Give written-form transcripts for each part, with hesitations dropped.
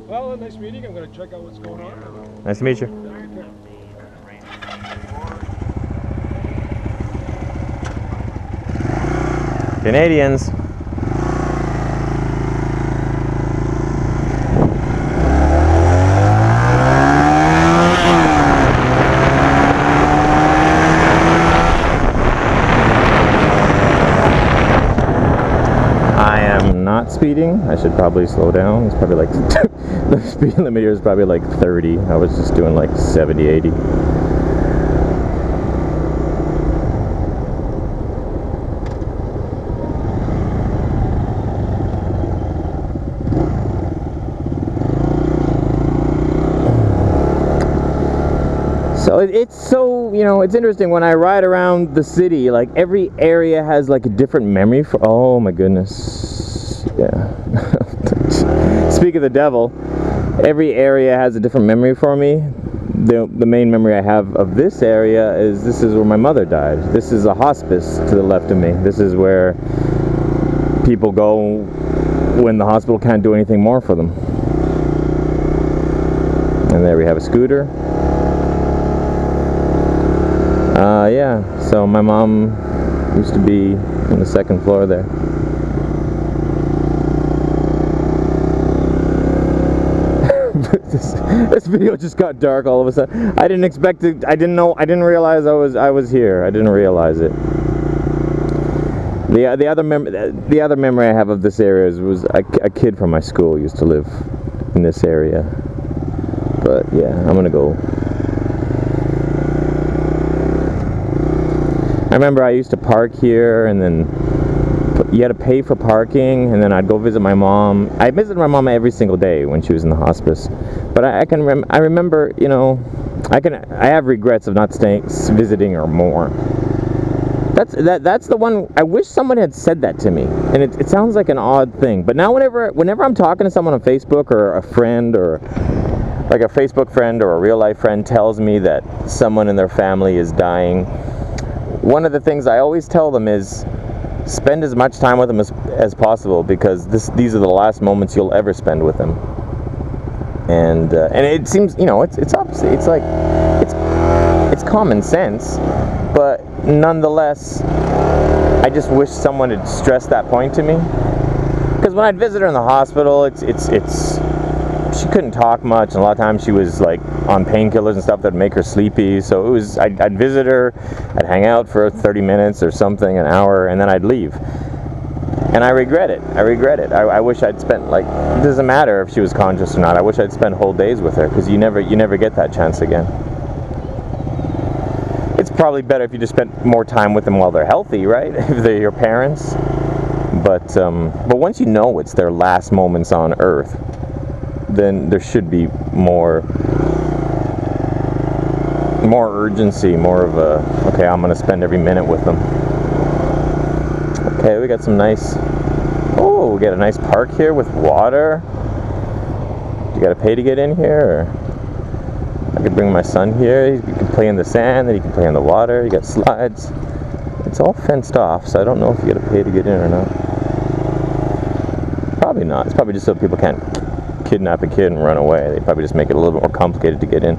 Well, nice meeting. I'm going to check out what's going on. Nice to meet you. Canadians. Not speeding. I should probably slow down. It's probably like the speed limit here is probably like 30. I was just doing like 70, 80. So it's so, you know, it's interesting when I ride around the city, like every area has like a different memory for, oh my goodness. Yeah. Speak of the devil, every area has a different memory for me. The main memory I have of this area is this is where my mother died. This is a hospice to the left of me. This is where people go when the hospital can't do anything more for them. And there we have a scooter. Yeah, so my mom used to be on the second floor there. This video just got dark all of a sudden. I didn't expect it. I didn't realize I was here. I didn't realize it. The other memory I have of this area was a kid from my school used to live in this area. But yeah, I'm gonna go. I remember I used to park here, and then you had to pay for parking, and then I'd go visit my mom. I visited my mom every single day when she was in the hospice. But I remember, you know, I have regrets of not visiting her more. That's the one. I wish someone had said that to me, and it sounds like an odd thing. But now whenever I'm talking to someone on Facebook, or a friend, or like a Facebook friend or a real life friend tells me that someone in their family is dying, one of the things I always tell them is spend as much time with them as possible, because these are the last moments you'll ever spend with them. And it seems, you know, it's obviously, it's like it's common sense, but nonetheless, I just wish someone had stressed that point to me. Because when I'd visit her in the hospital, she couldn't talk much, and a lot of times she was like on painkillers and stuff that would make her sleepy. So it was, I'd visit her, I'd hang out for 30 minutes or something, an hour, and then I'd leave. And I regret it. I wish I'd spent, like, it doesn't matter if she was conscious or not. I wish I'd spent whole days with her, because you never get that chance again. It's probably better if you just spent more time with them while they're healthy, right? If they're your parents. But once you know it's their last moments on Earth, then there should be more urgency, more of a, okay, I'm gonna spend every minute with them. Okay, we got some nice, oh, we got a nice park here with water. You gotta pay to get in here? Or I could bring my son here, he can play in the sand, then he can play in the water, you got slides. It's all fenced off, so I don't know if you gotta pay to get in or not. Probably not, it's probably just so people can't kidnap a kid and run away. They probably just make it a little bit more complicated to get in.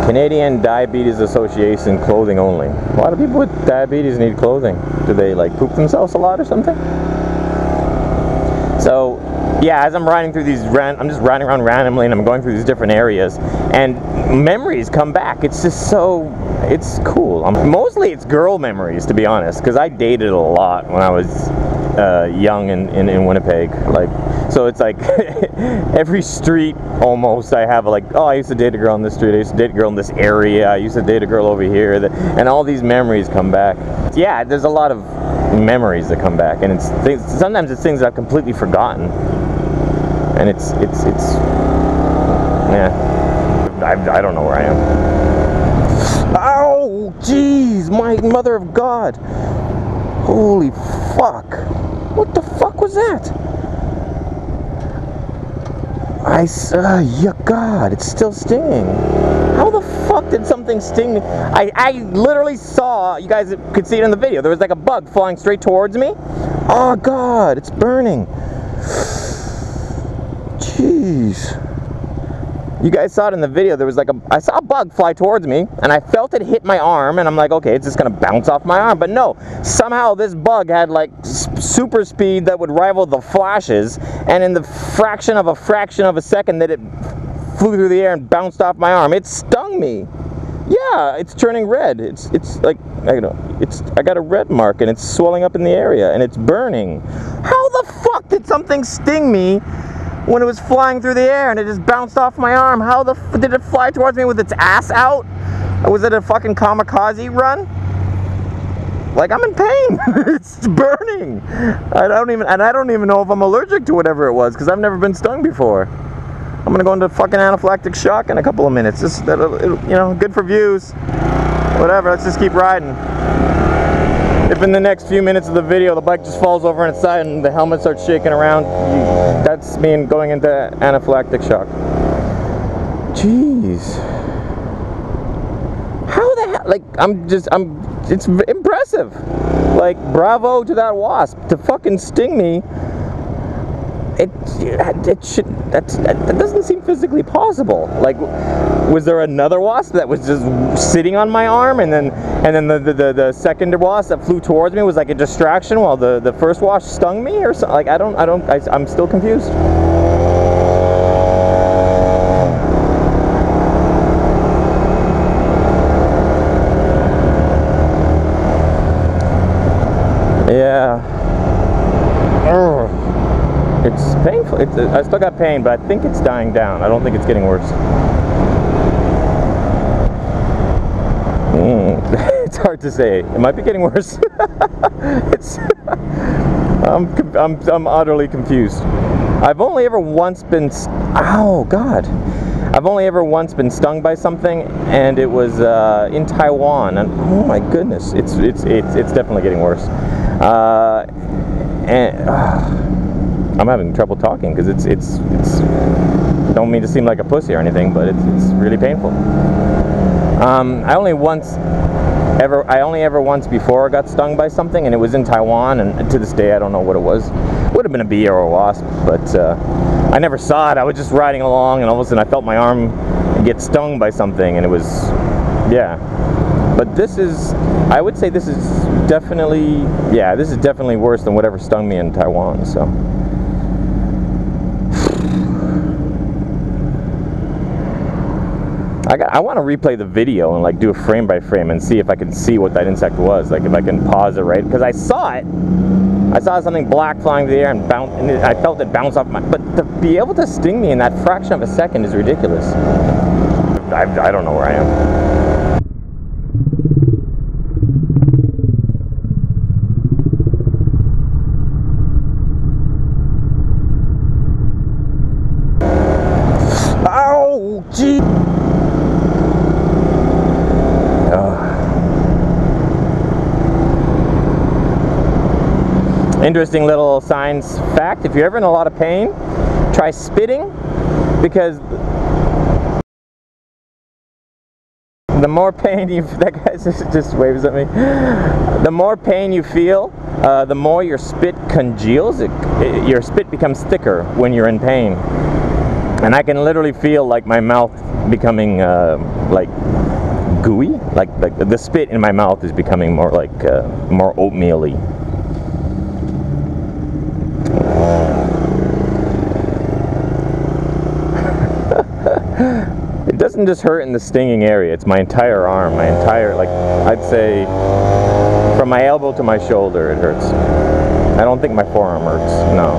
Canadian Diabetes Association, clothing only. A lot of people with diabetes need clothing. Do they like poop themselves a lot or something? So yeah, as I'm riding through these, I'm just riding around randomly, and I'm going through these different areas, and memories come back. It's just so, it's cool. Mostly it's girl memories, to be honest, because I dated a lot when I was young in Winnipeg. Like, so it's like every street almost I have, like, oh, I used to date a girl on this street, I used to date a girl in this area, I used to date a girl over here, and all these memories come back. Yeah, there's a lot of memories that come back, and sometimes it's things I've completely forgotten, and it's yeah, I don't know where I am. Ow, jeez, my mother of God, holy fuck, what the fuck was that? Yeah, God, it's still stinging. How How the fuck did something sting me? I literally saw, you guys could see it in the video, there was like a bug flying straight towards me. Oh God, it's burning. Jeez. You guys saw it in the video, there was like I saw a bug fly towards me, and I felt it hit my arm, and I'm like, okay, it's just gonna bounce off my arm. But no, somehow this bug had like super speed that would rival the Flash's, and in the fraction of a second that it flew through the air and bounced off my arm, it stung me. Yeah, it's turning red. It's like, I got a red mark, and it's swelling up in the area, and it's burning. How the fuck did something sting me when it was flying through the air and it just bounced off my arm? How the f did it fly towards me with its ass out? Or was it a fucking kamikaze run? Like, I'm in pain. It's burning. I don't even know if I'm allergic to whatever it was, because I've never been stung before. I'm gonna go into fucking anaphylactic shock in a couple of minutes. Just that, you know, good for views. Whatever. Let's just keep riding. If in the next few minutes of the video the bike just falls over on its side and the helmet starts shaking around, that's me going into anaphylactic shock. Jeez. How the hell? Like, it's impressive. Like, bravo to that wasp to fucking sting me. That doesn't seem physically possible. Like, was there another wasp that was just sitting on my arm, and then the second wasp that flew towards me was like a distraction while the first wasp stung me, or something? Like, I'm still confused. Yeah. Ugh. It's painful. I still got pain, but I think it's dying down. I don't think it's getting worse. It's hard to say. It might be getting worse. I'm utterly confused. I've only ever once been. Oh God. I've only ever once been stung by something, and it was in Taiwan. And oh my goodness, it's definitely getting worse. I'm having trouble talking because it's don't mean to seem like a pussy or anything, but it's really painful. I only ever once before got stung by something, and it was in Taiwan, and to this day I don't know what it was. Would have been a bee or a wasp, but I never saw it. I was just riding along, and all of a sudden I felt my arm get stung by something, and it was, yeah. But this is, I would say this is definitely, yeah, this is definitely worse than whatever stung me in Taiwan, so. I want to replay the video and like do a frame by frame and see if I can see what that insect was, like if I can pause it right, because I saw it. I saw something black flying through the air and I felt it bounce off my, but to be able to sting me in that fraction of a second is ridiculous. I don't know where I am. Oh, gee. Interesting little science fact: if you're ever in a lot of pain, try spitting, because the more pain you, that guy just waves at me, the more pain you feel, the more your spit congeals. Your spit becomes thicker when you're in pain, and I can literally feel like my mouth becoming like gooey, like the spit in my mouth is becoming more like more oatmeal-y. It doesn't just hurt in the stinging area, it's my entire arm, my entire, like, I'd say from my elbow to my shoulder it hurts. I don't think my forearm hurts, no.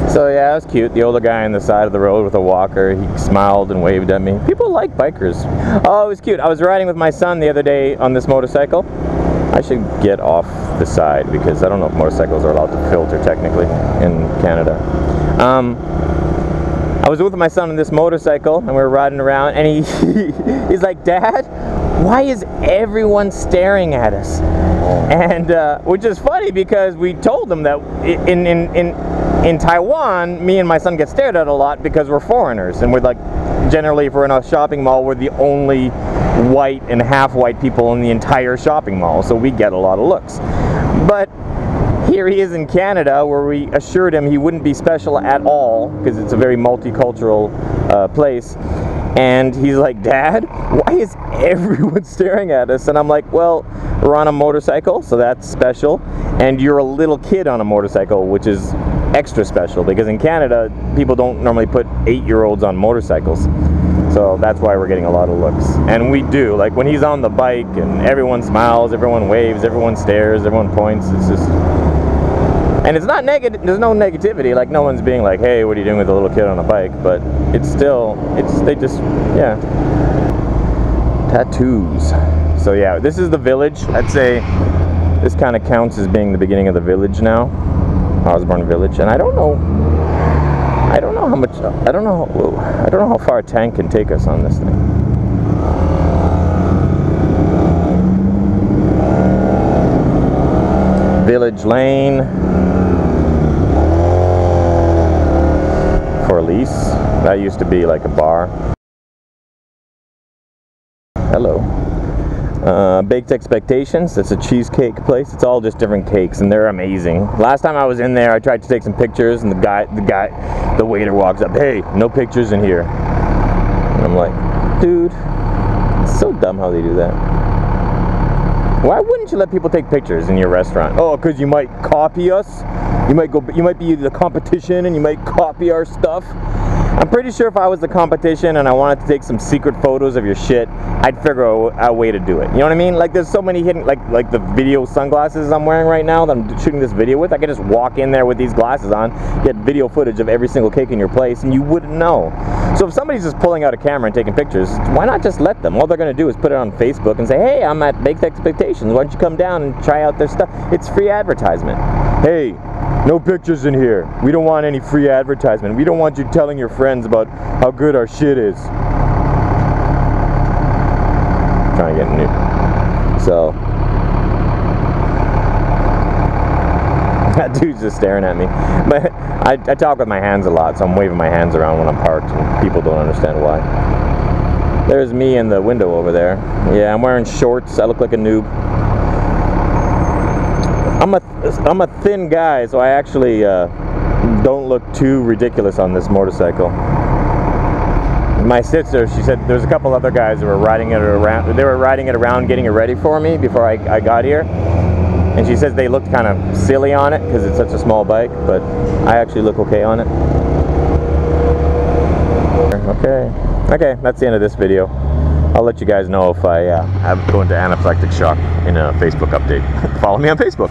So yeah, it was cute. The older guy on the side of the road with a walker, he smiled and waved at me. People like bikers. Oh, it was cute. I was riding with my son the other day on this motorcycle. I should get off the side because I don't know if motorcycles are allowed to filter technically in Canada. I was with my son on this motorcycle and we were riding around, and he's like, "Dad, why is everyone staring at us?" And which is funny because we told him that in Taiwan, me and my son get stared at a lot because we're foreigners, and we're like, generally if we're in a shopping mall, we're the only white and half white people in the entire shopping mall, so we get a lot of looks. But here he is in Canada, where we assured him he wouldn't be special at all because it's a very multicultural place. And he's like, Dad, why is everyone staring at us? And I'm like, well, we're on a motorcycle, so that's special. And you're a little kid on a motorcycle, which is extra special, because in Canada, people don't normally put 8-year-olds on motorcycles. So that's why we're getting a lot of looks. And we do, like when he's on the bike and everyone smiles, everyone waves, everyone stares, everyone points, it's just... And it's not negative, there's no negativity, like no one's being like, hey, what are you doing with a little kid on a bike? But it's still, they just, yeah. Tattoos. So yeah, this is the village. I'd say this kind of counts as being the beginning of the village now. Osborne Village. And I don't know how much, I don't know how far a tank can take us on this thing. Village Lane. For lease. That used to be like a bar. Hello. Baked Expectations. It's a cheesecake place. It's all just different cakes, and they're amazing. Last time I was in there, I tried to take some pictures, and the waiter walks up. Hey, no pictures in here. And I'm like, dude, it's so dumb how they do that. Why wouldn't you let people take pictures in your restaurant? Oh, because you might copy us. You might be the competition, and you might copy our stuff. I'm pretty sure if I was the competition and I wanted to take some secret photos of your shit, I'd figure out a way to do it. You know what I mean? Like there's so many hidden, like the video sunglasses I'm wearing right now that I'm shooting this video with. I could just walk in there with these glasses on, get video footage of every single cake in your place, and you wouldn't know. So if somebody's just pulling out a camera and taking pictures, why not just let them? All they're going to do is put it on Facebook and say, hey, I'm at Baked Expectations. Why don't you come down and try out their stuff? It's free advertisement. Hey, no pictures in here. We don't want any free advertisement. We don't want you telling your friends about how good our shit is. Trying to get new. So that dude's just staring at me. But I talk with my hands a lot, so I'm waving my hands around when I'm parked, and people don't understand why. There's me in the window over there. Yeah, I'm wearing shorts. I look like a noob. I'm a thin guy, so I actually don't look too ridiculous on this motorcycle. My sister, she said there's a couple other guys that were riding it around. They were riding it around, getting it ready for me before I got here. And she says they looked kind of silly on it because it's such a small bike, but I actually look okay on it. Okay, that's the end of this video. I'll let you guys know if I go into anaphylactic shock in a Facebook update. Follow me on Facebook.